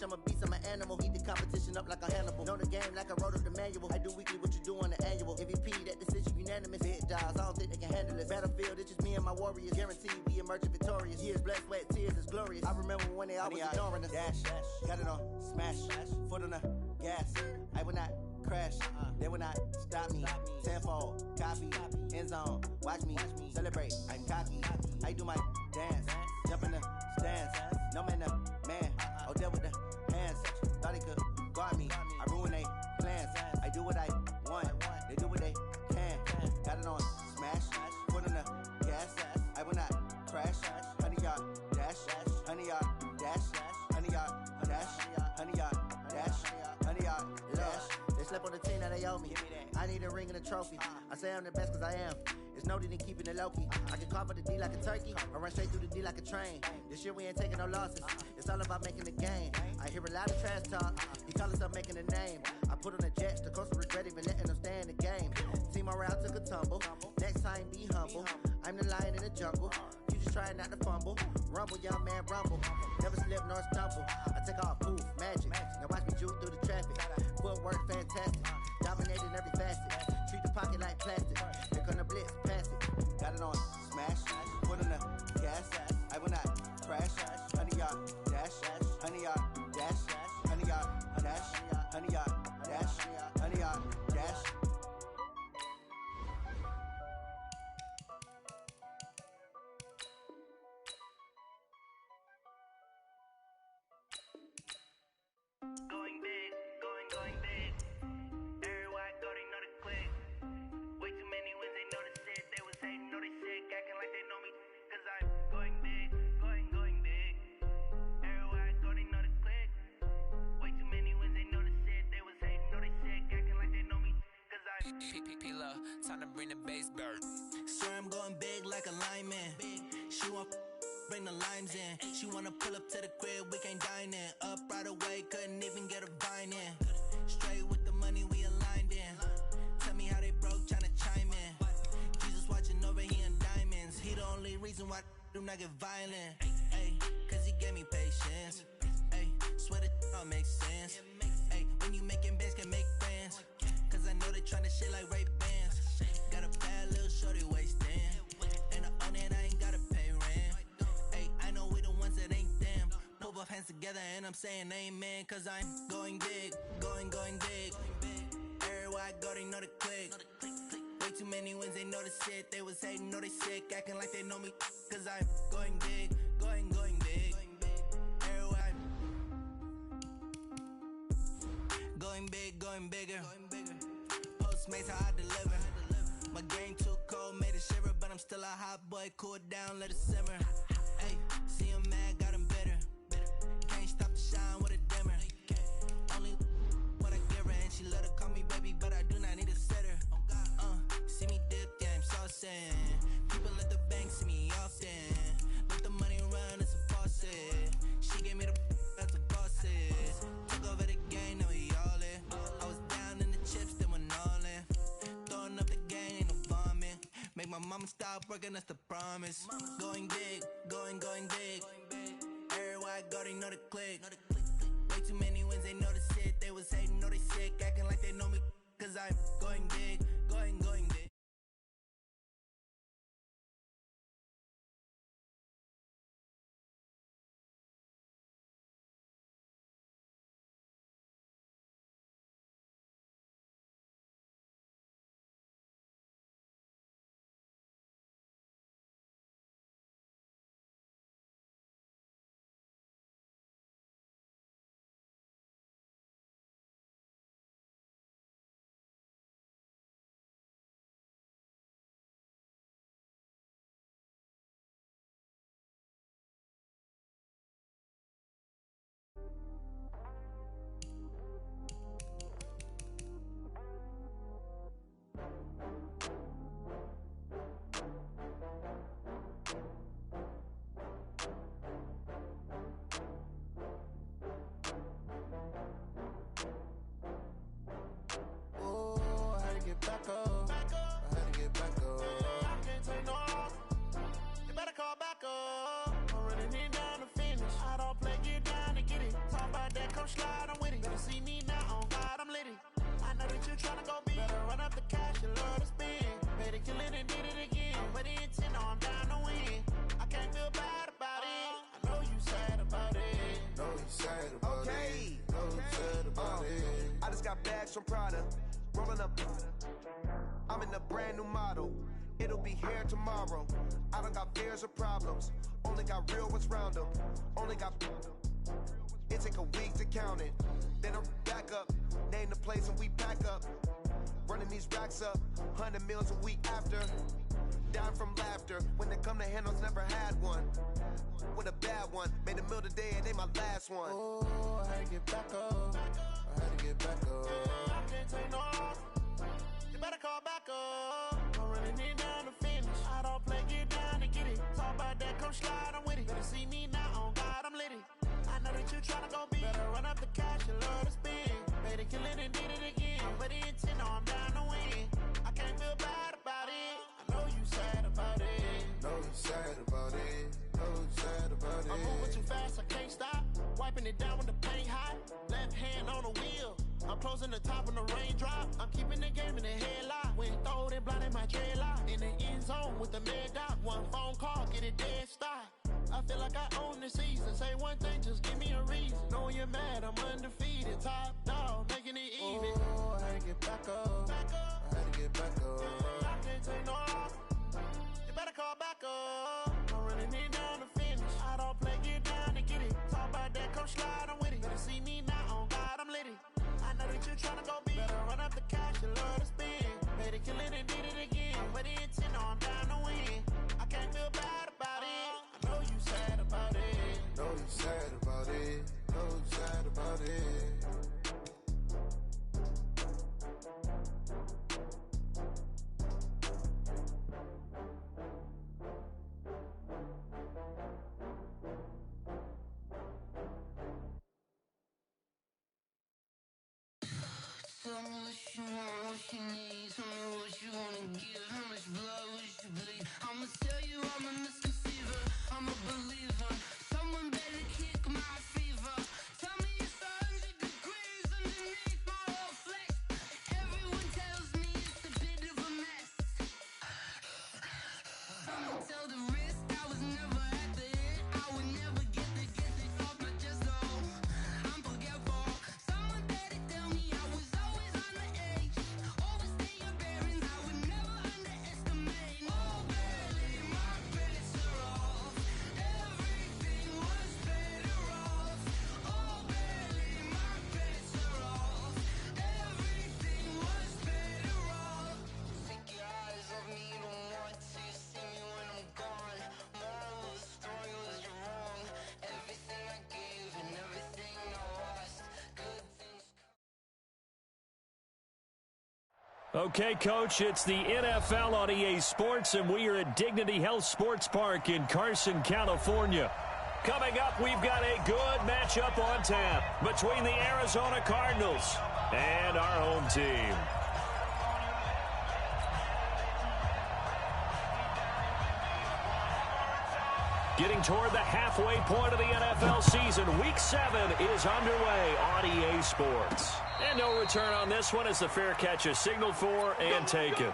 I'm a beast, I'm an animal. Heat the competition up like a Hannibal. Know the game like I wrote up the manual. I do weekly what you do on the annual. MVP, that decision unanimous. Big dials, I don't think they can handle it. Battlefield, it's just me and my warriors. Guaranteed we emerging victorious. Years, blood, sweat, tears, it's glorious. I remember when they always ignoring us. Dash, got it on, smash, foot on the gas. I will not crash, they will not stop me. Tenfold, copy, end zone, watch me celebrate. I'm cocky, I do my dance, jump in the stands. No man, man, oh there with the hands. Thought they could guard me, I ruin they plans. I do what I want, they do what they can. Got it on smash, foot on the gas. I will not crash, 100-yard dash, 100-yard dash, 100-yard dash, 100-yard dash, 100-yard dash. They slept on the team that they owe me. I need a ring and a trophy. I say I'm the best cause I am. It's noted in keeping it low-key. I can carve up the D like a turkey, or run straight through the D like a train. This year we ain't taking no losses. It's all about making the game. I hear a lot of trash talk. He call himself making a name. I put on the Jets, the coach will regret even letting them stay in the game. Team morale took a tumble. Next time be humble. I'm the lion in the jungle. You just trying not to fumble. Rumble, young man, rumble. Never slip nor stumble. I take off, poof, magic. Now watch me juke through the traffic. Footwork fantastic. Dominating every facet. Treat the pocket like plastic. Here come the blitz, pass it. Got it on smash, foot on the gas. I will not crash. 100-yard dash, 100-yard dash, 100-yard dash, 100-yard dash, 100-yard dash. Going big, going big. Everywhere I go, they know the click. Way too many wins, they know the shit. They was hating, know they sick, acting like they know me. Cause I'm going big, going big. Everywhere I go, they know the click. Way too many wins, they know the shit. They was hating, know they sick, acting like they know me. Cause I'm P-P-P-Lo, time to bring the bass bird. Swear I'm going big like a lineman. She want bring the limes in. She wanna pull up to the crib, we can't dine in. Up right away, couldn't even get a vine in. Straight with the money we aligned in. Tell me how they broke, tryna chime in. Jesus watching over, he in diamonds. He the only reason why do not get violent. Ay, cause he gave me patience. Ay, swear that all makes sense. Ay, when you making bands, can make friends. Cause I know they tryna shit like Ray-Bans. Got a bad little shorty wasting. And I own it, I ain't gotta pay rent. Ay, I know we the ones that ain't them. Put both hands together and I'm saying amen. Cause I'm going big, going big. Everywhere I go, they know the click. Way too many wins, they know the shit. They was hating, know they sick, acting like they know me. Cause I'm going big, going big. Everywhere I going big, going bigger. Postmates, how I deliver. My game too cold, made it shiver. But I'm still a hot boy, cool it down, let it simmer. Ay, see him mad, got him bitter. Can't stop the shine with a dimmer. Only what I give her, and she love to call me baby, but I do not need a sitter. See me dip, yeah, I'm saucing. People at the bank see me often. Let the money run, it's a faucet. She gave me the that's the bosses. Took over the game, now we all in. I was down in the chips, then went all in. Throwing up the gang, ain't no bombing. Make my mama stop working, that's the promise. Going big, going big. Everywhere I go, they know the click. Way too many wins, they know the shit. They was hating, know they sick, acting like they know me. Cause I'm going big, going big. and did it again. But the intent, no, I'm down to win. I can't feel bad about it. I know you sad about it. Know you sad about it. Know you sad about it. I just got bags from Prada. Rolling up. I'm in a brand new model. It'll be here tomorrow. I don't got fears or problems. Only got real ones round them. Only got. It take a week to count it. Then I'm back up. Name the place and we pack up. Running these racks up. 100 meals a week after. Dying from laughter. When it come to handles, never had one. With a bad one. Made a meal today and they my last one. Oh, I had to get back up. I had to get back up. I can't take no off. You better call back up. I'm running it down to finish. I don't play, get down to get it. Talk about that, come slide, I'm with it. Better see me now, on God, I'm lit it. I know that you tryna go big. Better run up the cash, you love to spend. Made it, kill it, and did it again. But the intent, no, I'm down to win. I can't feel bad about it. I know you sad about it. Know you sad about it. Know you sad about it. I'm moving too fast, I can't stop. Wiping it down with the paint hot. Left hand on the wheel. I'm closing the top when the raindrop. I'm keeping the game in the headlock. When throwed and blinded my dreadlock. In the end zone with the mad dot. One phone call, get it dead stop. I feel like I own the season. Say one thing, just give me a reason. Knowing you're mad, I'm undefeated. Top dog, making it even. Oh, I had to get back up. I had to get back up. I can't take no off. You better call back up. I'm running it down to finish. I don't play, get down to get it. Talk about that, come slide, I'm with it. Better see me now, on God, I'm lit it. I know that you tryna go big. Better run up the cash, you love to spend. Made it, kill it, and did it again. But the intent, no, I'm down to win. I can't feel bad about it. I know you sad about it. Know you sad about it. Know you sad about it. Tell me what you want, what you need. Tell me what you wanna give. How much blood would you bleed? I'ma tell you I'm a misconceiver. I'm a believer. Someone better kick my fever. Tell me it's 100 degrees underneath my whole flesh. Everyone tells me it's a bit of a mess. I'ma tell the risk I was never at the hit. I would never get it off my chest though. I'm forgetful. Someone better tell me I was always on the edge. Overstay your bearings, I would never underestimate. Oh, barely, my credits are off. Everything was better off. Oh, barely, my credits are off. Everything was better off. Take your eyes off me, don't want to see me when I'm gone. Moral of the story was you're wrong. Everything I gave and everything I lost. Good things. Okay, Coach, it's the NFL on EA Sports, and we are at Dignity Health Sports Park in Carson, California. Coming up, we've got a good matchup on tap between the Arizona Cardinals and our home team. Getting toward the halfway point of the NFL season, Week 7 is underway on EA Sports. And no return on this one as the fair catch is signaled for and taken.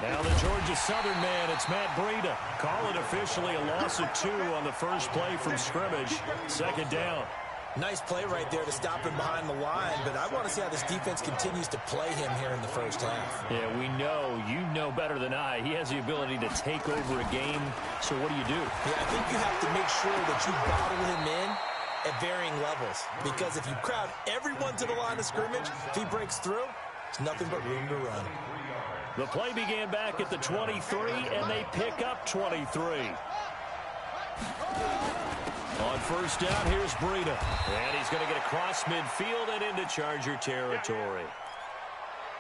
Now the Georgia Southern man, it's Matt Breida. Call it officially a loss of 2 on the first play from scrimmage. Second down. Nice play right there to stop him behind the line, but I want to see how this defense continues to play him here in the first half. Yeah, we know. You know better than I. He has the ability to take over a game. So what do you do? Yeah, I think you have to make sure that you bottle him in at varying levels, because if you crowd everyone to the line of scrimmage, if he breaks through, there's nothing but room to run. The play began back at the 23, and they pick up 23. On first down, here's Breida. And he's going to get across midfield and into Charger territory.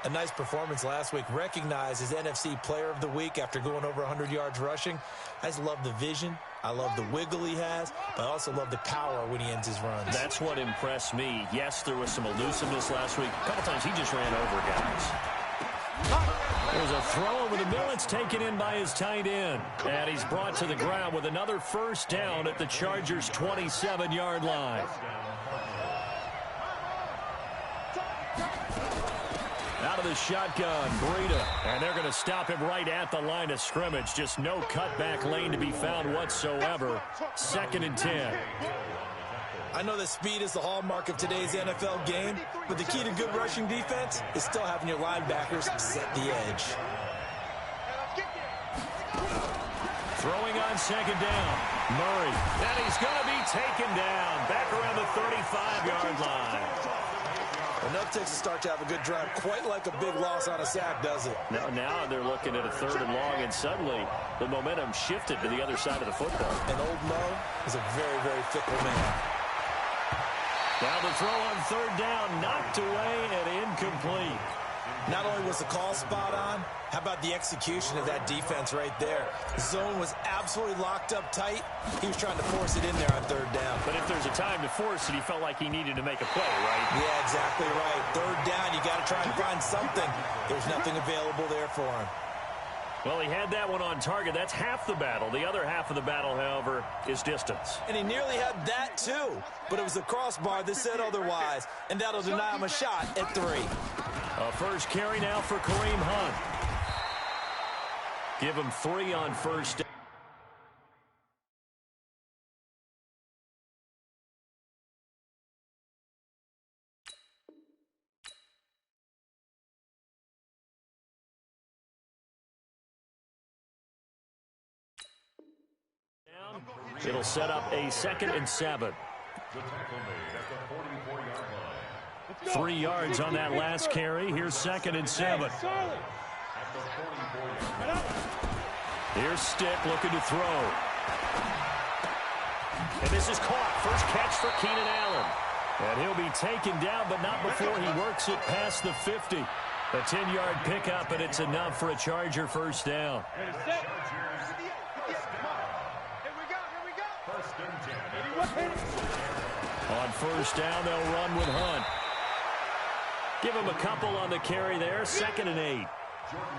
A nice performance last week. Recognized as NFC Player of the Week after going over 100 yards rushing. I just love the vision. I love the wiggle he has, but I also love the power when he ends his runs. That's what impressed me. Yes, there was some elusiveness last week. A couple times he just ran over guys. There's a throw over the middle. It's taken in by his tight end. And he's brought to the ground with another first down at the Chargers' 27-yard line. Out of the shotgun, Breida. And they're going to stop him right at the line of scrimmage. Just no cutback lane to be found whatsoever. 2nd and 10. I know that speed is the hallmark of today's NFL game, but the key to good rushing defense is still having your linebackers set the edge. Throwing on 2nd down, Murray. And he's going to be taken down back around the 35-yard line. Enough takes to start to have a good drive, quite like a big loss on a sack, does it? Now they're looking at a 3rd and long, and suddenly the momentum shifted to the other side of the football. And old Mo is a very, very fickle man. Now the throw on 3rd down, knocked away and incomplete. Not only was the call spot on, how about the execution of that defense right there? The zone was absolutely locked up tight. He was trying to force it in there on 3rd down. But if there's a time to force it, he felt like he needed to make a play, right? Yeah, exactly right. 3rd down, you got to try and find something. There's nothing available there for him. Well, he had that one on target. That's half the battle. The other half of the battle, however, is distance. And he nearly had that, too. But it was the crossbar that said otherwise. And that'll deny him a shot at 3. A first carry now for Kareem Hunt. Give him 3 on first down. It'll set up a 2nd and 7. 3 yards on that last carry. Here's 2nd and 7. Here's Stick looking to throw. And this is caught. First catch for Keenan Allen. And he'll be taken down, but not before he works it past the 50. A 10-yard pickup, and it's enough for a Charger first down. On first down, they'll run with Hunt. Give him a couple on the carry there. 2nd and 8.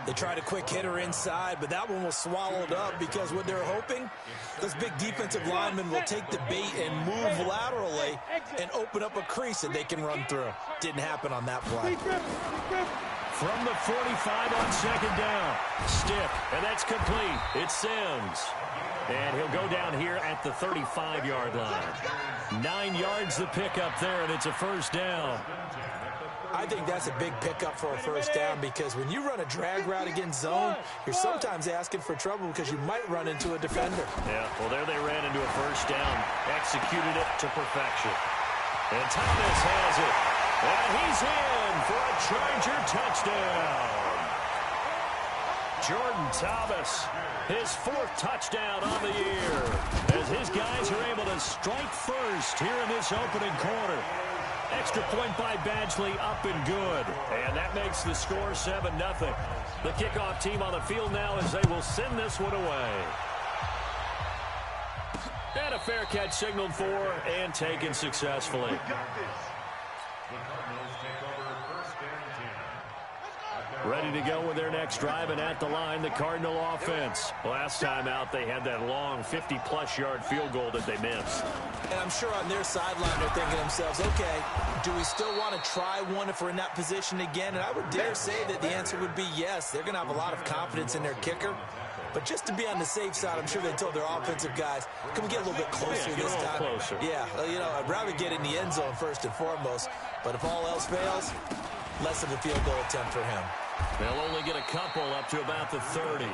They tried a quick hitter inside, but that one was swallowed up because what they're hoping, those big defensive linemen will take the bait and move laterally and open up a crease that they can run through. Didn't happen on that play. From the 45 on 2nd down. Stick, and that's complete. It's Sims. And he'll go down here at the 35-yard line. 9 yards the pickup there, and it's a first down. I think that's a big pickup for a first down because when you run a drag route against zone, you're sometimes asking for trouble because you might run into a defender. Yeah, well, there they ran into a first down. Executed it to perfection. And Thomas has it. And he's in for a Charger touchdown. Jordan Thomas, his 4th touchdown on the year, as his guys are able to strike first here in this opening quarter. Extra point by Badgley, up and good. And that makes the score 7-0. The kickoff team on the field now as they will send this one away. And a fair catch signaled for and taken successfully. Ready to go with their next drive, and at the line, the Cardinal offense. Last time out, they had that long 50-plus yard field goal that they missed. And I'm sure on their sideline, they're thinking to themselves, okay, do we still want to try one if we're in that position again? And I would dare say that the answer would be yes. They're going to have a lot of confidence in their kicker. But just to be on the safe side, I'm sure they told their offensive guys, can we get a little bit closer this time? Closer. Yeah, you know, I'd rather get in the end zone first and foremost. But if all else fails, less of a field goal attempt for him. They'll only get a couple up to about the 30.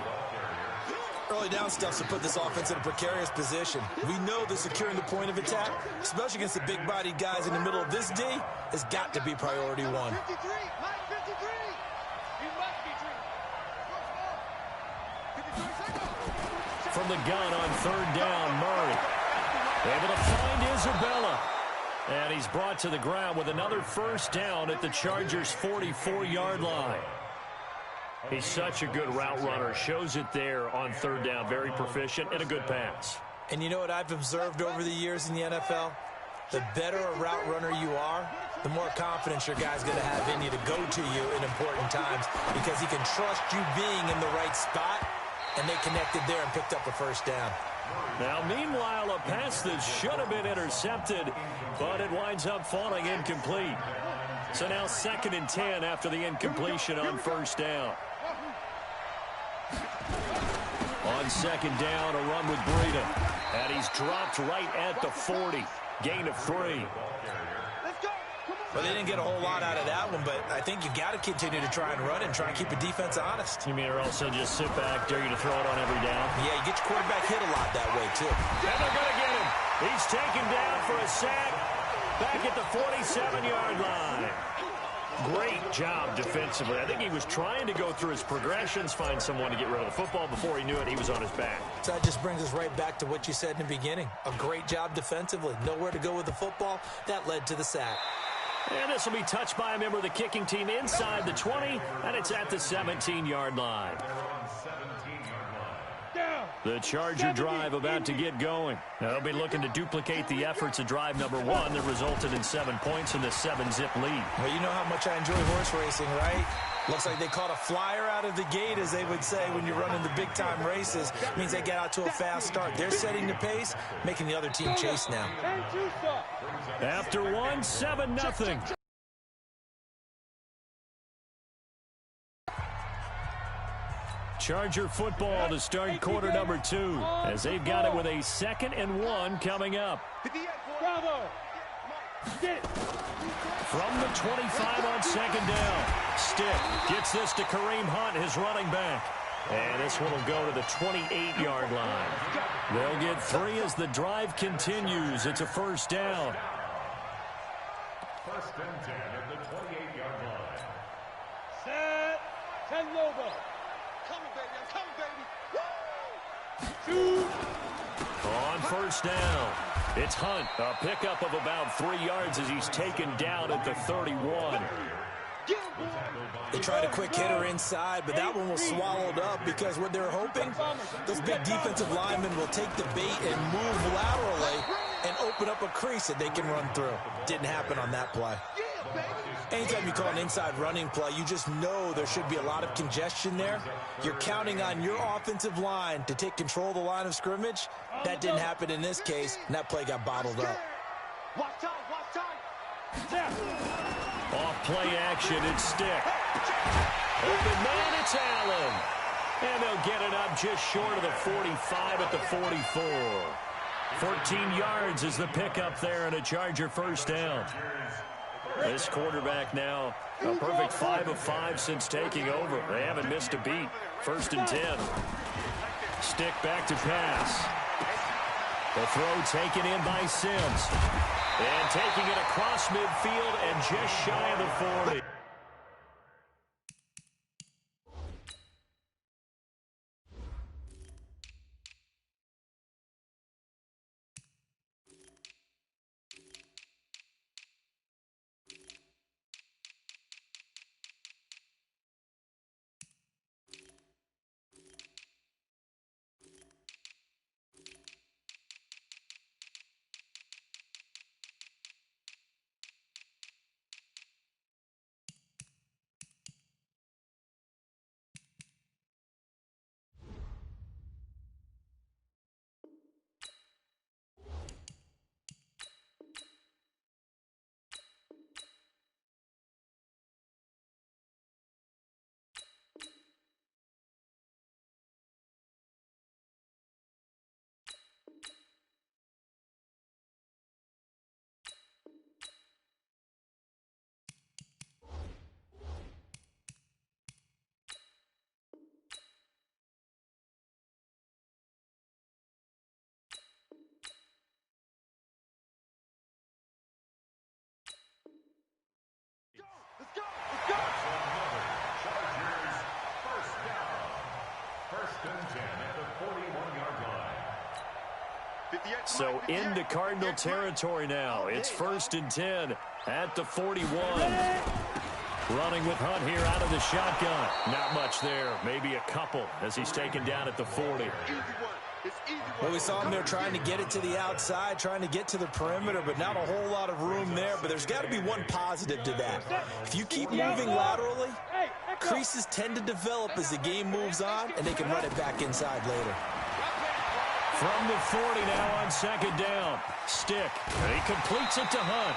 Early down stuff to put this offense in a precarious position. We know that securing the point of attack, especially against the big-bodied guys in the middle of this D, has got to be priority 1. From the gun on 3rd down, Murray. Able to find Isabella. And he's brought to the ground with another first down at the Chargers' 44-yard line. He's such a good route runner. Shows it there on 3rd down. Very proficient and a good pass. And you know what I've observed over the years in the NFL? the better a route runner you are, the more confidence your guy's going to have in you to go to you in important times because he can trust you being in the right spot, and they connected there and picked up a first down. Now, meanwhile, a pass that should have been intercepted, but it winds up falling incomplete. So now 2nd and 10 after the incompletion on first down. On 2nd down, a run with Breida. And he's dropped right at the 40. Gain of 3. Well, they didn't get a whole lot out of that one, but I think you got to continue to try and run and try and keep a defense honest. You mean or also just sit back, dare you to throw it on every down? Yeah, you get your quarterback hit a lot that way, too. And they're going to get him. He's taken down for a sack back at the 47-yard line. Great job defensively. I think he was trying to go through his progressions, find someone to get rid of the football. Before he knew it, he was on his back. So that just brings us right back to what you said in the beginning. A great job defensively. Nowhere to go with the football. That led to the sack. And this will be touched by a member of the kicking team inside the 20, and it's at the 17-yard line. The Charger drive about to get going. They'll be looking to duplicate the efforts of drive number 1 that resulted in 7 points in the 7-zip lead. Well, you know how much I enjoy horse racing, right? Looks like they caught a flyer out of the gate, as they would say when you're running the big-time races. It means they get out to a fast start. They're setting the pace, making the other team chase now. After 1, 7-0. Charger football to start quarter number 2, as they've got it with a 2nd and 1 coming up. From the 25 on 2nd down, Stick gets this to Kareem Hunt, his running back. And this one will go to the 28-yard line. They'll get 3 as the drive continues. It's a first down. 1st and 10 at the 28-yard line. Set. 10 over. Coming, baby. I'm coming, baby. Woo! On first down, it's Hunt. A pickup of about 3 yards as he's taken down at the 31. They tried a quick hitter inside, but that one was swallowed up because what they're hoping, those big defensive linemen will take the bait and move laterally and open up a crease that they can run through. Didn't happen on that play. Anytime you call an inside running play, you just know there should be a lot of congestion there. You're counting on your offensive line to take control of the line of scrimmage. That didn't happen in this case, and that play got bottled up. Off play action, it's Stick. Open man, it's Allen. And they'll get it up just short of the 45 at the 44. 14 yards is the pickup there and a Charger first down. This quarterback now a perfect 5 of 5 since taking over. They haven't missed a beat. 1st and 10. Stick back to pass. The throw taken in by Sims. And taking it across midfield and just shy of the 40. So into Cardinal territory now. It's 1st and 10 at the 41. Running with Hunt here out of the shotgun. Not much there. Maybe a couple as he's taken down at the 40. Well, we saw him there trying to get it to the outside, trying to get to the perimeter, but not a whole lot of room there. But there's got to be one positive to that. If you keep moving laterally, creases tend to develop as the game moves on, and they can run it back inside later. From the 40 now on second down. Stick. And he completes it to Hunt.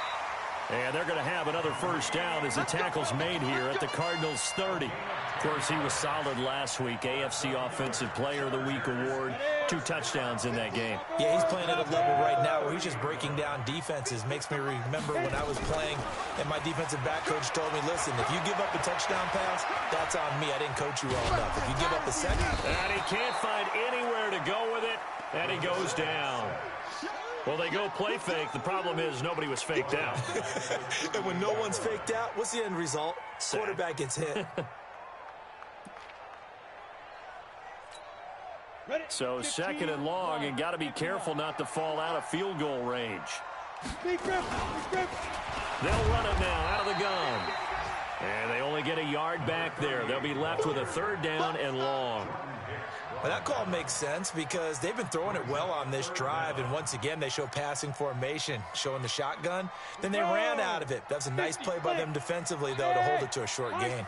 And they're going to have another first down as the tackle's made here at the Cardinals' 30. Of course, he was solid last week. AFC Offensive Player of the Week award. 2 touchdowns in that game. Yeah, he's playing at a level right now where he's just breaking down defenses. Makes me remember when I was playing and my defensive back coach told me, listen, if you give up a touchdown pass, that's on me. I didn't coach you well enough. If you give up a second. And he can't find anywhere to go with it. And he goes down. Well, they go play fake. The problem is nobody was faked out. And when no one's faked out, what's the end result? Quarterback gets hit. So second and long, and got to be careful not to fall out of field goal range. They'll run it now out of the gun. And they only get a yard back there. They'll be left with a third down and long. Well, that call makes sense because they've been throwing it well on this drive, and once again, they show passing formation, showing the shotgun. Then they ran out of it. That's a nice play by them defensively, though, to hold it to a short gain.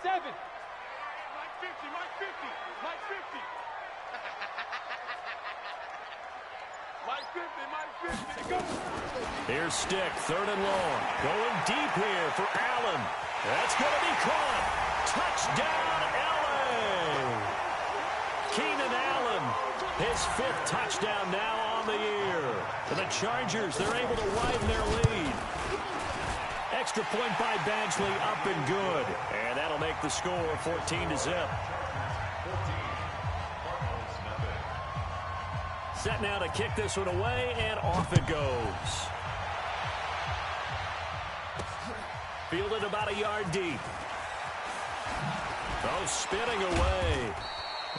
Here's Stick, third and long. Going deep here for Allen. That's going to be caught. Touchdown, LA! Keenan Allen, his 5th touchdown now on the year. For the Chargers, they're able to widen their lead. Extra point by Badgley, up and good. And that'll make the score 14-0. Set now to kick this one away, and off it goes. Fielded about a yard deep. Oh, spinning away.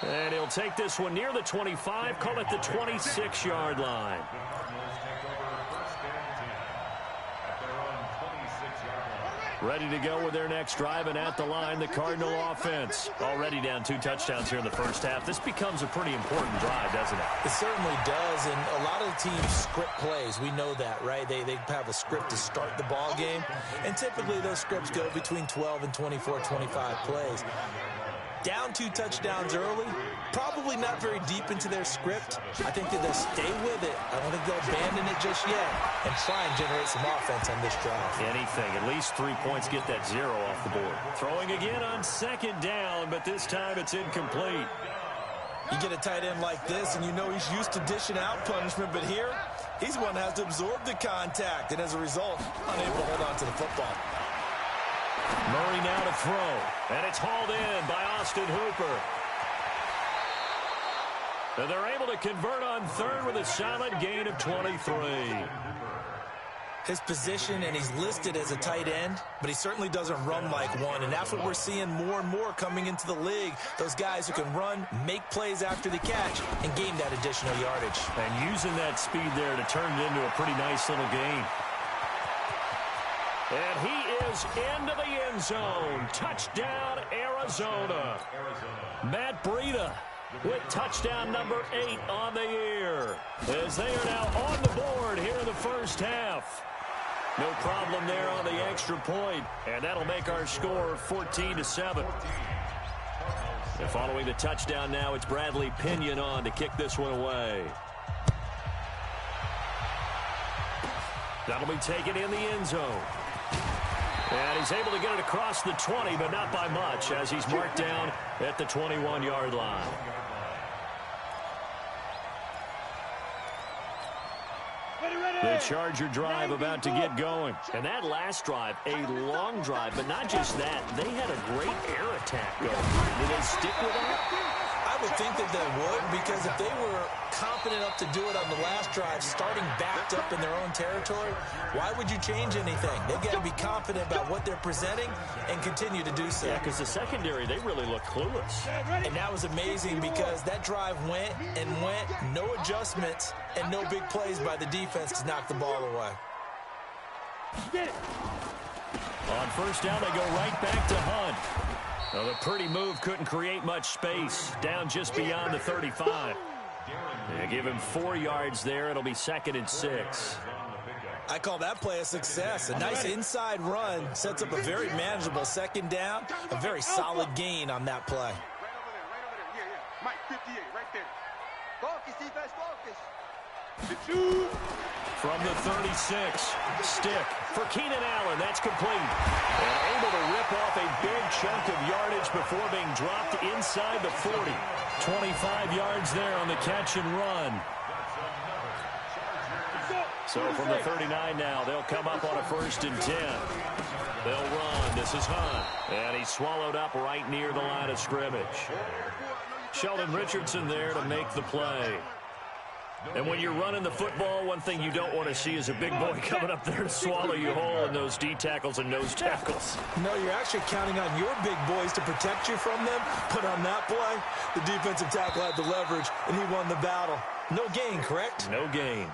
And he'll take this one near the 25, call it the 26-yard line. Ready to go with their next drive, and at the line, the Cardinal offense. Already down 2 touchdowns here in the first half. This becomes a pretty important drive, doesn't it? It certainly does, and a lot of the teams script plays. We know that, right? They have a script to start the ball game, and typically those scripts go between 12 and 24, 25 plays. Down 2 touchdowns early, probably not very deep into their script. I think that they'll stay with it. I don't think they'll abandon it just yet and try and generate some offense on this drive. Anything. At least 3 points, get that 0 off the board. Throwing again on second down, but this time it's incomplete. You get a tight end like this, and you know he's used to dishing out punishment, but here, he's the one that has to absorb the contact, and as a result, unable to hold on to the football. Murray now to throw, and it's hauled in by Austin Hooper. And they're able to convert on third with a solid gain of 23. His position, and he's listed as a tight end, but he certainly doesn't run like one, and that's what we're seeing more and more coming into the league. Those guys who can run, make plays after the catch, and gain that additional yardage. And using that speed there to turn it into a pretty nice little gain. And he is into the end zone. Touchdown, Arizona. Matt Breida with touchdown number 8 on the year, as they are now on the board here in the first half. No problem there on the extra point, and that'll make our score 14-7. And following the touchdown now, it's Bradley Pinion on to kick this one away. That'll be taken in the end zone. And he's able to get it across the 20, but not by much, as he's marked down at the 21-yard line. The Charger drive about to get going. And that last drive, a long drive, but not just that. They had a great air attack going. Did they stick with that? I would think that they would, because if they were confident enough to do it on the last drive, starting backed up in their own territory, why would you change anything? They've got to be confident about what they're presenting and continue to do so. Yeah, because the secondary, they really look clueless. And that was amazing because that drive went and went, no adjustments, and no big plays by the defense to knock the ball away. On first down, they go right back to Hunt. Well, the pretty move couldn't create much space, down just beyond the 35. They give him 4 yards there. It'll be 2nd and 6. I call that play a success. A nice inside run sets up a very manageable 2nd down. A very solid gain on that play. Right over there. Yeah. Mike, 58, right there. Focus, defense, focus. From the 36, stick for Keenan Allen. That's complete. And able to rip off a big chunk of yardage before being dropped inside the 40. 25 yards there on the catch and run. So from the 39 now, they'll come up on a 1st and 10. They'll run. This is Hunt. And he's swallowed up right near the line of scrimmage. Sheldon Richardson there to make the play. And when you're running the football, one thing you don't want to see is a big boy coming up there to swallow you whole in those D tackles and nose tackles. No, you're actually counting on your big boys to protect you from them. But on that play, the defensive tackle had the leverage, and he won the battle. No gain, correct? No gain.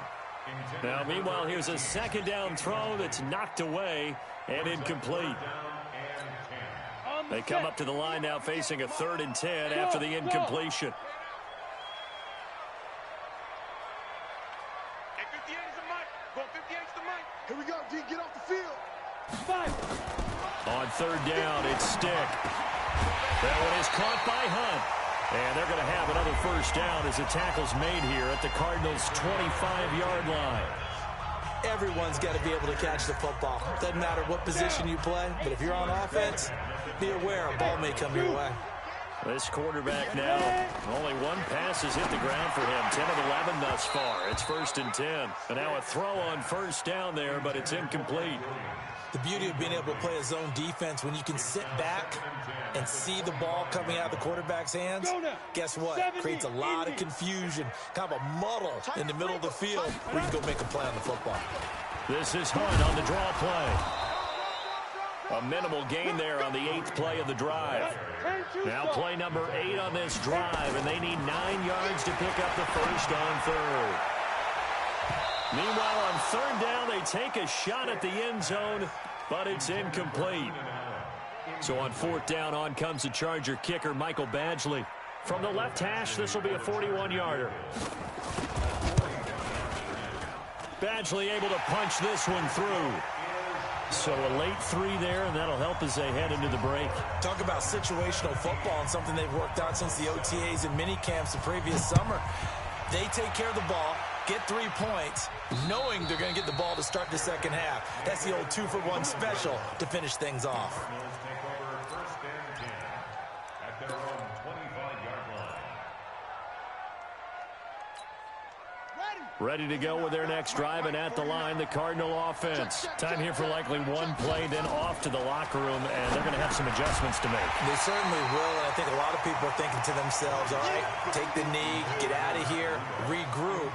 Now, meanwhile, here's a 2nd down throw that's knocked away and incomplete. They come up to the line now facing a 3rd and 10 after the incompletion. Here we go, D. Get off the field. On 3rd down, it's Stick. That one is caught by Hunt. And they're going to have another 1st down as the tackle's made here at the Cardinals' 25-yard line. Everyone's got to be able to catch the football. Doesn't matter what position you play, but if you're on offense, be aware a ball may come your way. This quarterback now, only 1 pass has hit the ground for him. 10 of 11 thus far. It's 1st and 10. And now a throw on 1st down there, but it's incomplete. The beauty of being able to play a zone defense when you can sit back and see the ball coming out of the quarterback's hands, guess what? Creates a lot of confusion, kind of a muddle in the middle of the field where you can go make a play on the football. This is Hunt on the draw play. A minimal gain there on the 8th play of the drive. Now play number 8 on this drive, and they need 9 yards to pick up the 1st on 3rd. Meanwhile, on 3rd down, they take a shot at the end zone, but it's incomplete. So on 4th down, on comes the Charger kicker, Michael Badgley. From the left hash, this will be a 41-yarder. Badgley able to punch this one through. So a late 3 there, and that'll help as they head into the break. Talk about situational football and something they've worked out since the OTAs and mini camps the previous summer. They take care of the ball, get 3 points, knowing they're going to get the ball to start the 2nd half. That's the old 2-for-1 special to finish things off. Ready to go with their next drive, and at the line, the Cardinal offense. Time here for likely 1 play, then off to the locker room, and they're going to have some adjustments to make. They certainly will, and I think a lot of people are thinking to themselves, all right, take the knee, get out of here, regroup.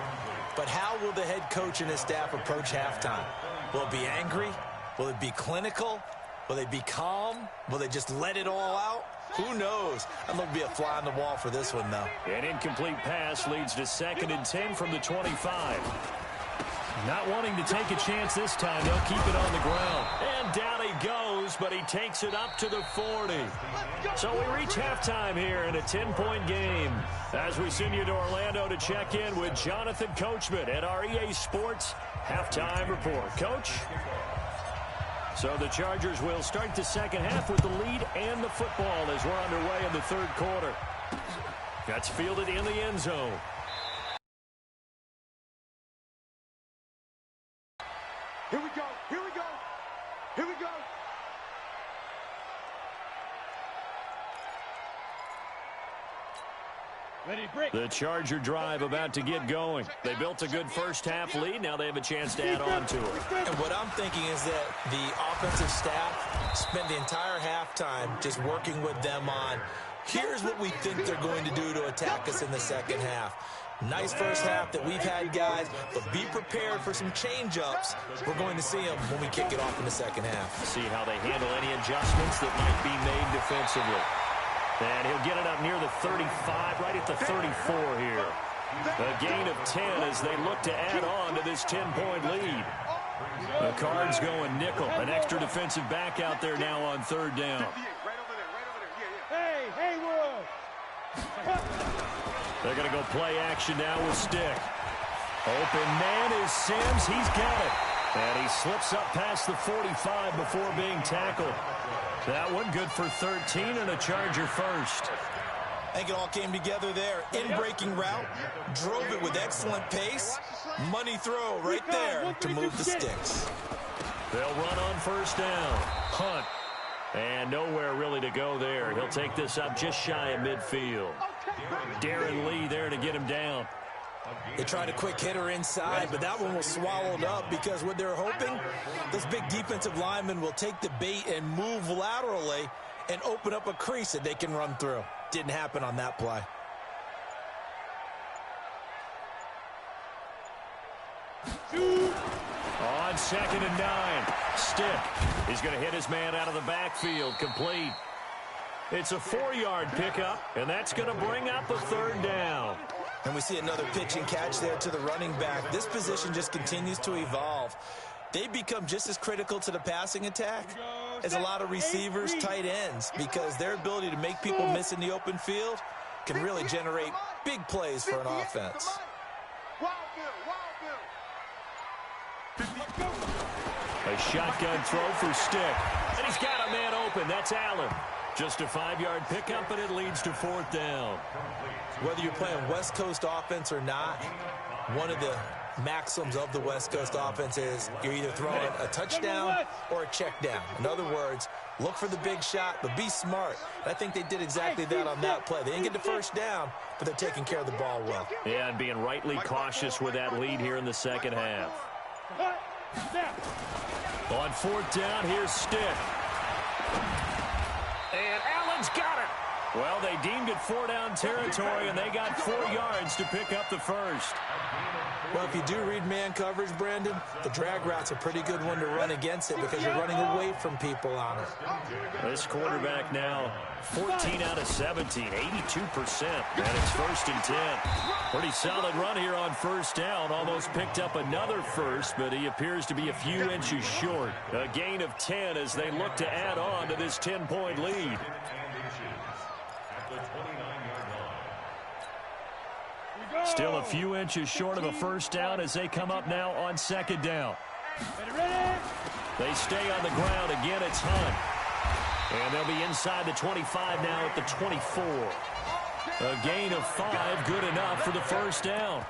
But how will the head coach and his staff approach halftime? Will it be angry? Will it be clinical? Will they be calm? Will they just let it all out? Who knows? I'd love to be a fly on the wall for this one, though. An incomplete pass leads to 2nd and 10 from the 25. Not wanting to take a chance this time. They'll keep it on the ground. And down he goes, but he takes it up to the 40. So we reach halftime here in a 10-point game. As we send you to Orlando to check in with Jonathan Coachman at our EA Sports Halftime Report. Coach? So the Chargers will start the 2nd half with the lead and the football as we're underway in the 3rd quarter. That's fielded in the end zone. Here we go. Here we go. Here we go. The Charger drive about to get going. They built a good 1st half lead. Now they have a chance to add on to it. And what I'm thinking is that the offensive staff spent the entire halftime just working with them on, here's what we think they're going to do to attack us in the 2nd half. Nice 1st half that we've had, guys, but be prepared for some change-ups. We're going to see them when we kick it off in the 2nd half. See how they handle any adjustments that might be made defensively. And he'll get it up near the 35, right at the 34 here. A gain of 10 as they look to add on to this 10-point lead. The Cards going nickel. An extra defensive back out there now on 3rd down. Hey, Haywood! They're going to go play action now with Stick. Open man is Sims. He's got it. And he slips up past the 45 before being tackled. That one good for 13 and a Charger first. I think it all came together there. In-breaking route, drove it with excellent pace. Money throw right there to move the sticks. They'll run on first down. Hunt. And nowhere really to go there. He'll take this up just shy of midfield. Darren Lee there to get him down. They tried a quick hitter inside, but that one was swallowed up because what they're hoping, those big defensive linemen will take the bait and move laterally and open up a crease that they can run through. Didn't happen on that play. On 2nd and 9, Stick. He's going to hit his man out of the backfield, complete. It's a 4-yard pickup, and that's going to bring up a 3rd down. And we see another pitch and catch there to the running back. This position just continues to evolve. They become just as critical to the passing attack as a lot of receivers, tight ends, because their ability to make people miss in the open field can really generate big plays for an offense. A shotgun throw for Stick. And he's got a man open. That's Allen. Just a 5-yard pickup, and it leads to 4th down. Whether you're playing West Coast offense or not, one of the maxims of the West Coast offense is you're either throwing a touchdown or a check down. In other words, look for the big shot, but be smart. And I think they did exactly that on that play. They didn't get the first down, but they're taking care of the ball well. Yeah, and being rightly cautious with that lead here in the second half. On 4th down, here's Stick. And Allen's got it. Well, they deemed it 4-down territory, and they got 4 yards to pick up the first. Well, if you do read man coverage, Brandon, the drag route's a pretty good one to run against it because you're running away from people on it. This quarterback now 14 out of 17, 82%, and it's 1st and 10. Pretty solid run here on first down. Almost picked up another first, but he appears to be a few inches short. A gain of 10 as they look to add on to this 10-point lead. Still a few inches short of a first down as they come up now on 2nd down. They stay on the ground. Again, it's Hunt. And they'll be inside the 25 now at the 24. A gain of 5, good enough for the first down.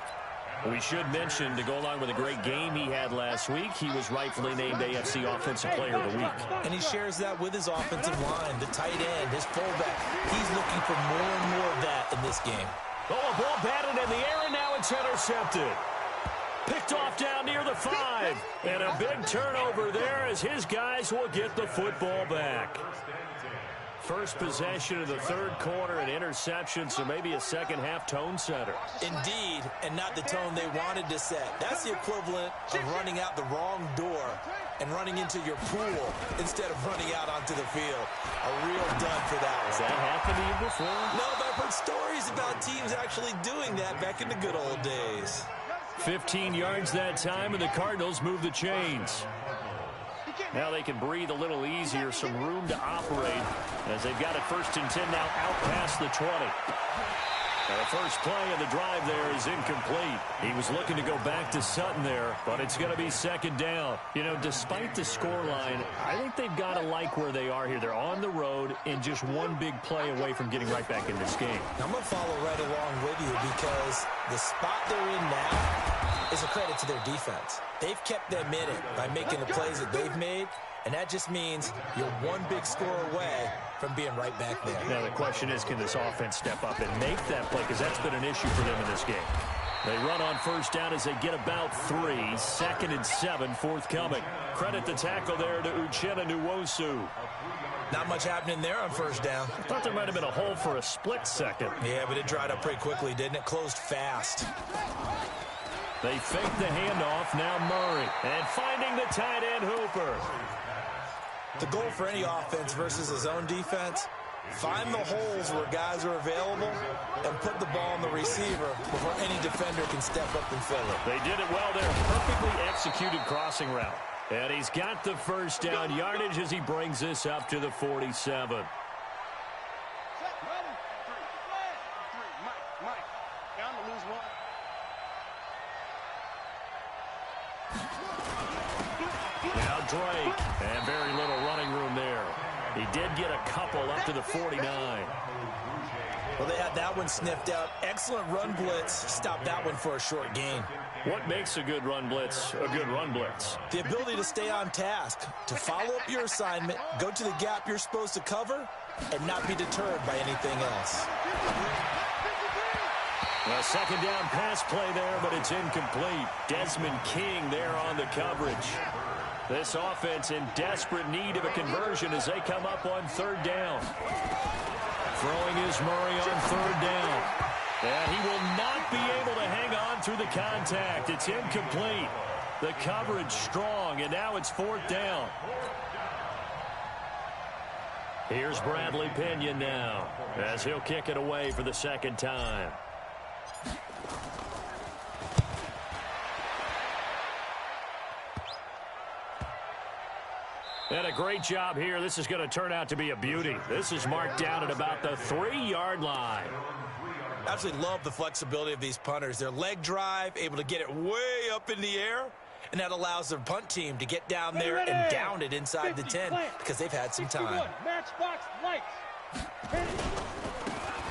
We should mention, to go along with a great game he had last week, he was rightfully named AFC Offensive Player of the Week. And he shares that with his offensive line, the tight end, his fullback. He's looking for more and more of that in this game. Oh, a ball batted in the air, and now it's intercepted. Picked off down near the 5. And a big turnover there as his guys will get the football back. First possession of the 3rd quarter, an interception, so maybe a second-half tone setter. Indeed, and not the tone they wanted to set. That's the equivalent of running out the wrong door and running into your pool instead of running out onto the field. A real dud for that one. Has that happened to you before? No, but I've heard stories about teams actually doing that back in the good old days. 15 yards that time, and the Cardinals move the chains. Now they can breathe a little easier, some room to operate as they've got it 1st and 10 now out past the 20. The first play of the drive there is incomplete. He was looking to go back to Sutton there, but it's going to be 2nd down. You know, despite the scoreline, I think they've got to like where they are here. They're on the road and just one big play away from getting right back in this game. I'm going to follow right along with you because the spot they're in now is a credit to their defense. They've kept them in it by making the plays that they've made, and that just means you're one big score away from being right back there. Now the question is, can this offense step up and make that play? Because that's been an issue for them in this game. They run on first down as they get about 3. 2nd and 7 forthcoming. Credit the tackle there to Uchenna Nwosu. Not much happening there on first down. I thought there might have been a hole for a split second. Yeah, but it dried up pretty quickly, didn't it? Closed fast. They fake the handoff. Now Murray. And finding the tight end Hooper. The goal for any offense versus a zone defense, find the holes where guys are available and put the ball on the receiver before any defender can step up and fill it. They did it well there. Perfectly executed crossing route. And he's got the first down yardage as he brings this up to the 47. Now Drake, and very little running room there. He did get a couple up to the 49. Well, they had that one sniffed out. Excellent run blitz. Stopped that one for a short gain. What makes a good run blitz a good run blitz? The ability to stay on task, to follow up your assignment, go to the gap you're supposed to cover, and not be deterred by anything else. A second down pass play there, but it's incomplete. Desmond King there on the coverage. This offense in desperate need of a conversion as they come up on third down. Throwing is Murray on third down. And he will not be able to hang on through the contact. It's incomplete. The coverage strong, and now it's fourth down. Here's Bradley Pinion now as he'll kick it away for the second time. And a great job here. This is going to turn out to be a beauty. This is marked down at about the 3-yard line. Absolutely love the flexibility of these punters. Their leg drive, able to get it way up in the air, and that allows their punt team to get down there and down it inside the 10 because they've had some time. Matchbox lights.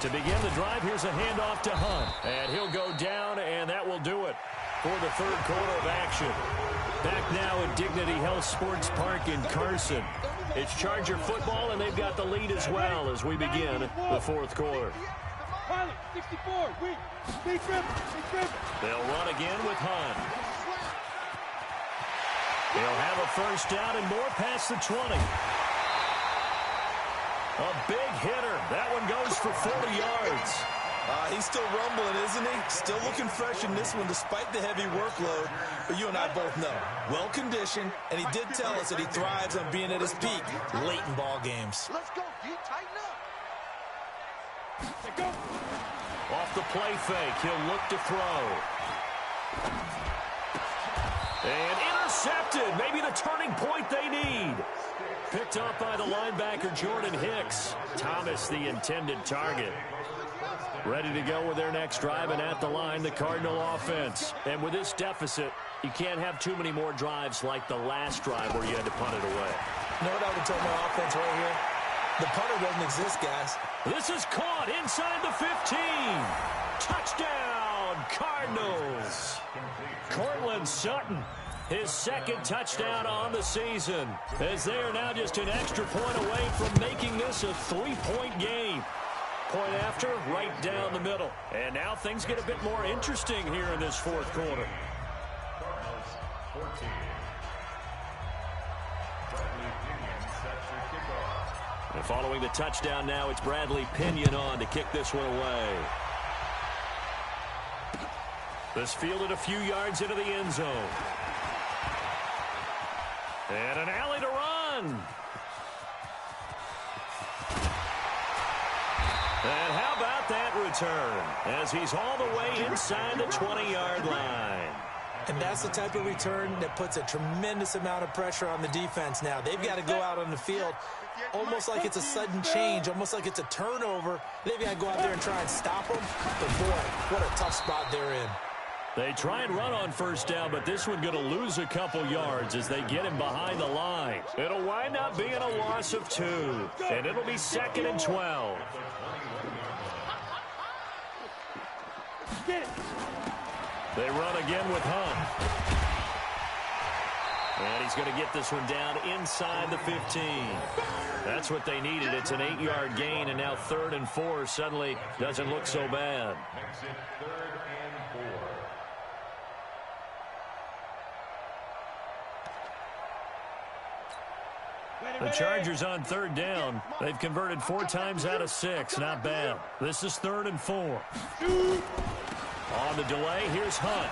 To begin the drive, here's a handoff to Hunt. And he'll go down, and that will do it for the third quarter of action. Back now at Dignity Health Sports Park in Carson. It's Charger football, and they've got the lead as well as we begin the fourth quarter. Pilot, 64, wing. They'll run again with Hunt. He'll have a first down and more past the 20. A big hitter. That one goes for 40 yards. He's still rumbling, isn't he? Still looking fresh in this one despite the heavy workload. But you and I both know, well-conditioned, and he did tell us that he thrives on being at his peak late in ball games. Let's go, D. Tighten up. Off the play fake, he'll look to throw. And intercepted. Maybe the turning point they need. Picked up by the linebacker, Jordan Hicks. Thomas, the intended target. Ready to go with their next drive, and at the line, the Cardinal offense. And with this deficit, you can't have too many more drives like the last drive where you had to punt it away. You know what I would tell my offense right here? The punter doesn't exist, guys. This is caught inside the 15. Touchdown, Cardinals. Cortland Sutton, his second touchdown on the season, as they are now just an extra point away from making this a 3-point game. Point after, right down the middle. And now things get a bit more interesting here in this fourth quarter. And following the touchdown now, it's Bradley Pinion on to kick this one away. This fielded a few yards into the end zone. And an alley to run. And how about that return as he's all the way inside the 20-yard line. And that's the type of return that puts a tremendous amount of pressure on the defense now. They've got to go out on the field almost like it's a sudden change, almost like it's a turnover. They've got to go out there and try and stop them. But, boy, what a tough spot they're in. They try and run on first down, but this one going to lose a couple yards as they get him behind the line. It'll wind up being a loss of 2, and it'll be 2nd and 12. They run again with Hunt. And he's going to get this one down inside the 15. That's what they needed. It's an 8-yard gain, and now 3rd and 4 suddenly doesn't look so bad. The Chargers on 3rd down. They've converted 4 times out of 6. Not bad. This is 3rd and 4. On the delay, here's Hunt.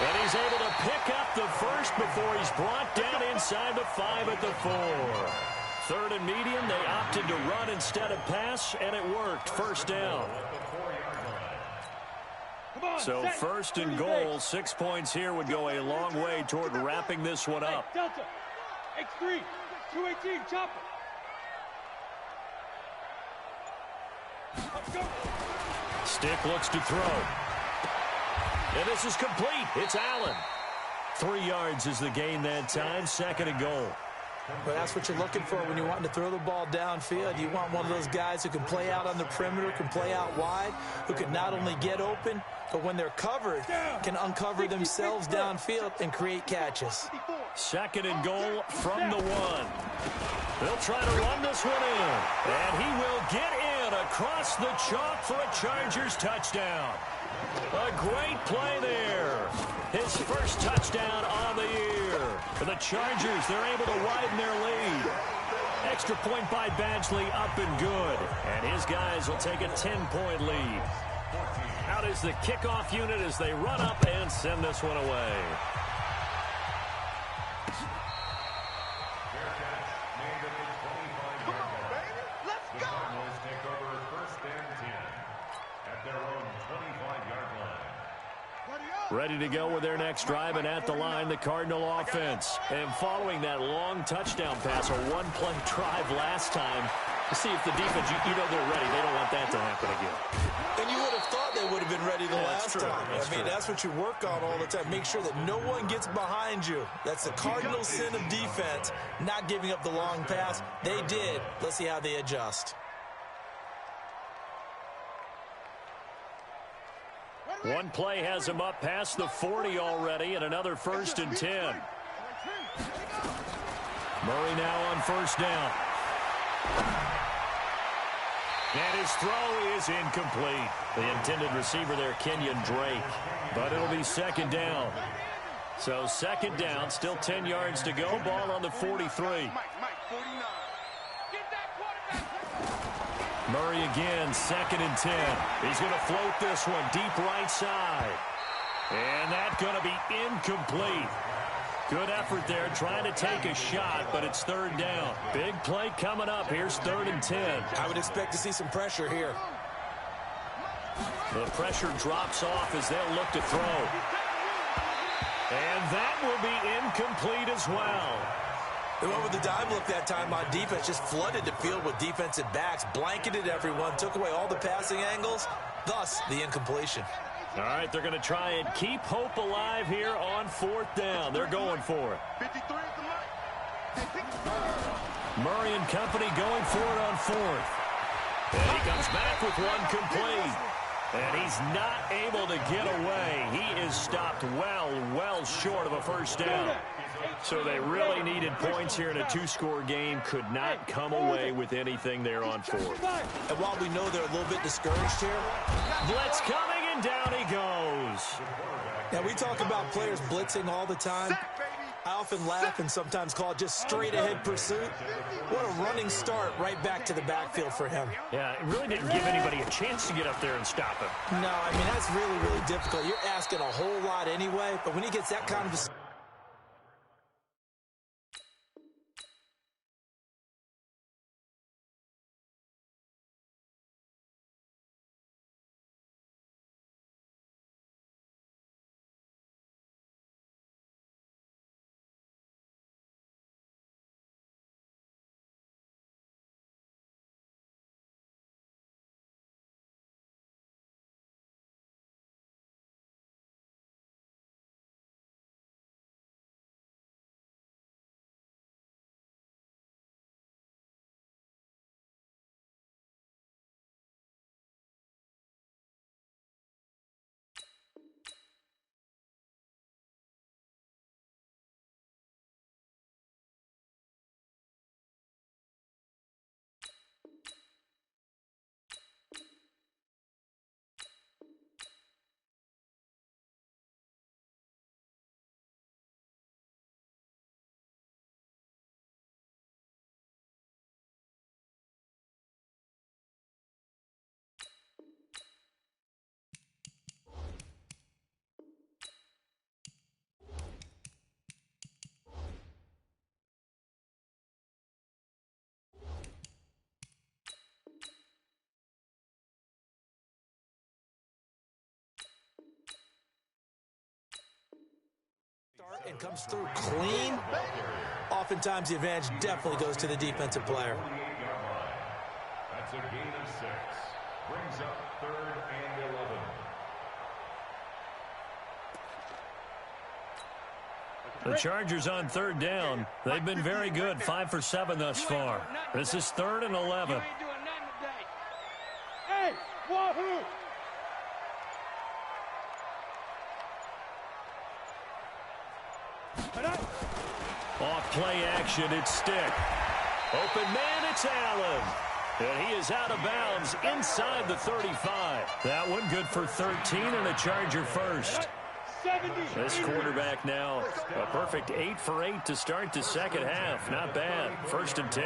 And he's able to pick up the first before he's brought down inside the 5 at the 4. 3rd and medium, they opted to run instead of pass, and it worked. First down. So 1st and goal, 6 points here would go a long way toward wrapping this one up. Delta, X3, 218, chopper. Let's go. Stick looks to throw. And this is complete. It's Allen. 3 yards is the gain that time. 2nd and goal. But that's what you're looking for when you're wanting to throw the ball downfield. You want one of those guys who can play out on the perimeter, can play out wide, who can not only get open, but when they're covered, can uncover themselves downfield and create catches. 2nd and goal from the 1. They'll try to run this one in. And he will get in across the chalk for a Chargers touchdown. A great play there. His first touchdown on the year. For the Chargers, they're able to widen their lead. Extra point by Badgley, up and good. And his guys will take a 10-point lead. Out is the kickoff unit as they run up and send this one away. Ready to go with their next drive, and at the line, the Cardinal offense. And following that long touchdown pass, a one-play drive last time, to see if the defense, you know they're ready. They don't want that to happen again. And you would have thought they would have been ready the last time. That's what you work on all the time. Make sure that no one gets behind you. That's the cardinal sin of defense, not giving up the long pass. They did. Let's see how they adjust. One play has him up past the 40 already, and another 1st and 10. Murray now on 1st down. And his throw is incomplete. The intended receiver there, Kenyon Drake. But it'll be 2nd down. So 2nd down, still 10 yards to go. Ball on the 43. Murray again, 2nd and 10. He's going to float this one deep right side. And that's going to be incomplete. Good effort there, trying to take a shot, but it's 3rd down. Big play coming up. Here's 3rd and 10. I would expect to see some pressure here. The pressure drops off as they'll look to throw. And that will be incomplete as well. They went with the dive look that time on defense, just flooded the field with defensive backs, blanketed everyone, took away all the passing angles, thus the incompletion. All right, they're going to try and keep hope alive here on 4th down. They're going for it. Murray and company going for it on 4th. And he comes back with one complete. And he's not able to get away. He is stopped well short of a 1st down. So they really needed points here in a 2-score game. Could not come away with anything there on 4th. And while we know they're a little bit discouraged here, blitz coming, and down he goes. Now, we talk about players blitzing all the time. I often laugh and sometimes call it just straight-ahead pursuit. What a running start right back to the backfield for him. Yeah, it really didn't give anybody a chance to get up there and stop him. No, I mean, that's really difficult. You're asking a whole lot anyway, but when he gets that kind of a... and comes through clean, oftentimes the advantage definitely goes to the defensive player. That's a gain of 6. Brings up 3rd and 11. The Chargers on third down. They've been very good, 5 for 7 thus far. This is 3rd and 11. Hey, wahoo! Off play action, it's Stick. Open man, it's Allen. And he is out of bounds inside the 35. That one good for 13 and a Charger first. This quarterback now, a perfect 8 for 8 to start the second half. Not bad. 1st and 10.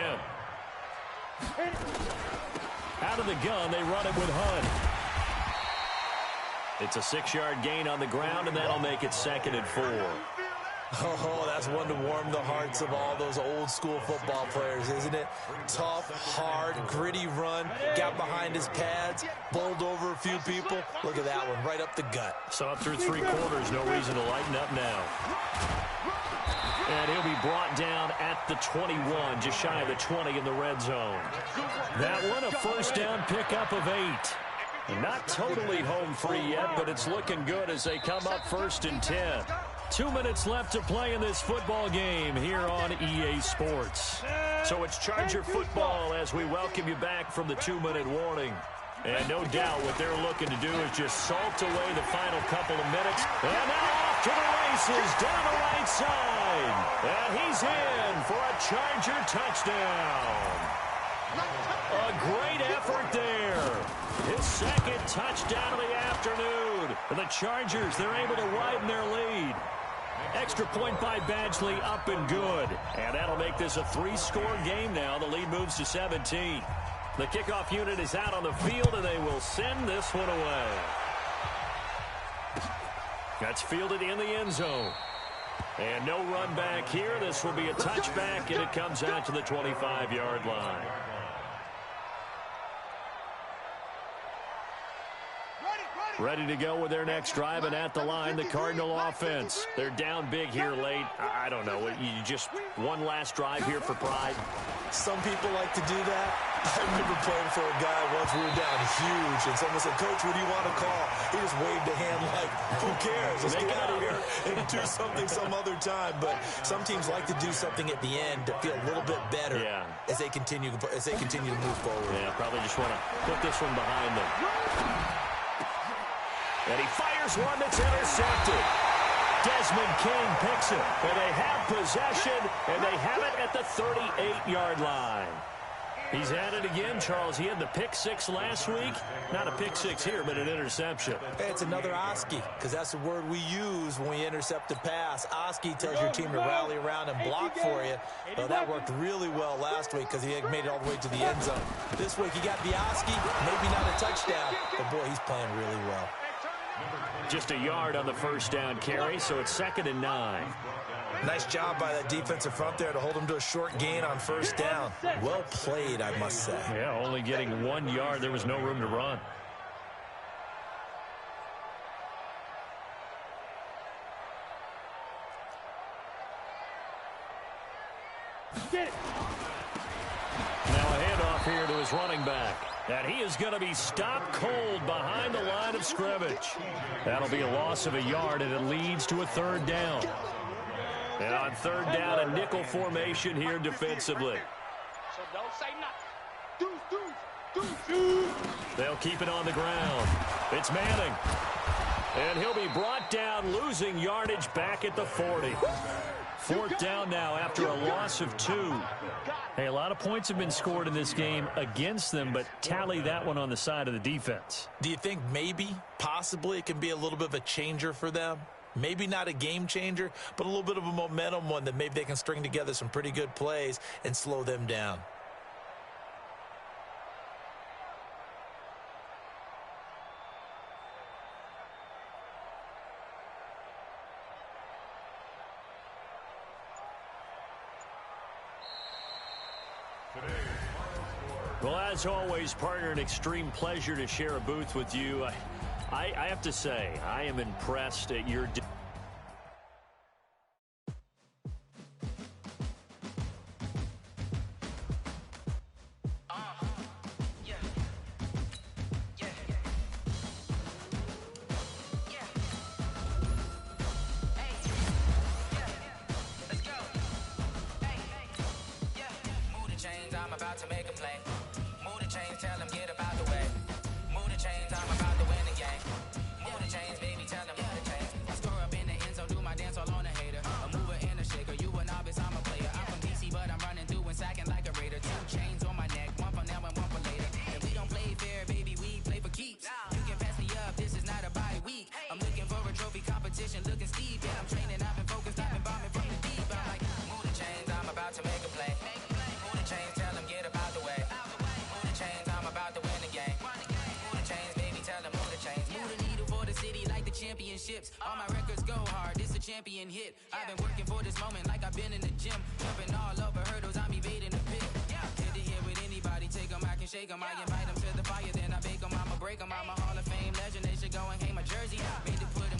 Out of the gun, they run it with Hunt. It's a 6-yard gain on the ground, and that'll make it 2nd and 4. Oh, that's one to warm the hearts of all those old-school football players, isn't it? Tough, hard, gritty run, got behind his pads, bowled over a few people. Look at that one, right up the gut. So through 3 quarters, no reason to lighten up now. And he'll be brought down at the 21, just shy of the 20 in the red zone. That one, a first down pickup of 8. Not totally home free yet, but it's looking good as they come up 1st and 10. 2 minutes left to play in this football game here on EA Sports. So it's Charger football as we welcome you back from the 2-minute warning. And no doubt what they're looking to do is just salt away the final couple of minutes. And now off to the races down the right side. And he's in for a Charger touchdown. A great effort there. His 2nd touchdown of the afternoon. And the Chargers, they're able to widen their lead. Extra point by Badgley, up and good. And that'll make this a 3-score game now. The lead moves to 17. The kickoff unit is out on the field, and they will send this one away. That's fielded in the end zone. And no run back here. This will be a touchback, and it comes out to the 25-yard line. Ready to go with their next drive, and at the line, the Cardinal offense. They're down big here late. I don't know. You just one last drive here for pride. Some people like to do that. I remember playing for a guy once. We were down huge, and someone said, "Coach, what do you want to call?" He just waved a hand like, "Who cares? Let's get out of here and do something some other time." But some teams like to do something at the end to feel a little bit better as they continue to move forward. Yeah, probably just want to put this one behind them. And he fires one that's intercepted. Desmond King picks it. And they have possession, and they have it at the 38-yard line. He's at it again, Charles. He had the pick 6 last week. Not a pick 6 here, but an interception. Hey, it's another Oski, because that's the word we use when we intercept a pass. Oski tells your team to rally around and block for you. Well, that worked really well last week because he had made it all the way to the end zone. This week he got the Oski, maybe not a touchdown, but boy, he's playing really well. Just a yard on the first down carry, so it's 2nd and 9. Nice job by that defensive front there to hold him to a short gain on first down. Well played, I must say. Yeah, only getting 1 yard. There was no room to run. Get it. Now a handoff here to his running back. And he is going to be stopped cold behind the line of scrimmage. That'll be a loss of a yard, and it leads to a 3rd down. And on 3rd down, a nickel formation here defensively. So don't say nothing. They'll keep it on the ground. It's Manning. And he'll be brought down, losing yardage back at the 40. 4th down now after a loss of 2. Hey, a lot of points have been scored in this game against them, but tally that one on the side of the defense. Do you think maybe, possibly, it can be a little bit of a changer for them? Maybe not a game changer, but a little bit of a momentum one that maybe they can string together some pretty good plays and slow them down. Well, as always, partner, an extreme pleasure to share a booth with you. I have to say, I am impressed at your... about to make a play. Move the chains, tell them get about the way. Move the chains, I'm about to win the game. Move the chains, baby, tell them move the chains. I score up in the end zone, do my dance all on a hater. A mover and a shaker, you a novice, I'm a player. I'm from DC, but I'm running through and sacking like a raider. 2 chains on my neck, one for now and one for later. And we don't play fair, baby, we play for keeps. You can pass me up, this is not a bye week. I'm looking for a trophy competition, looking steep. And I'm training, I've been focused, I've been bombing from the deep. I'm like, move the chains, I'm about to make a play. Move the chains, tell them get about the way. Move the chains, I'm about to win the game. Move the chains, baby, tell them move the chains. Move the needle for the city like the championships. All my records go hard, this a champion hit. I've been working for this moment like I've been in the gym. Jumping all over hurdles, I'm evading the pit. Head to head with anybody, take them, I can shake them. I invite them to the fire, then I bake them, I'ma break them. I'm a Hall of Fame legend, they should go and hang my jersey. Made to put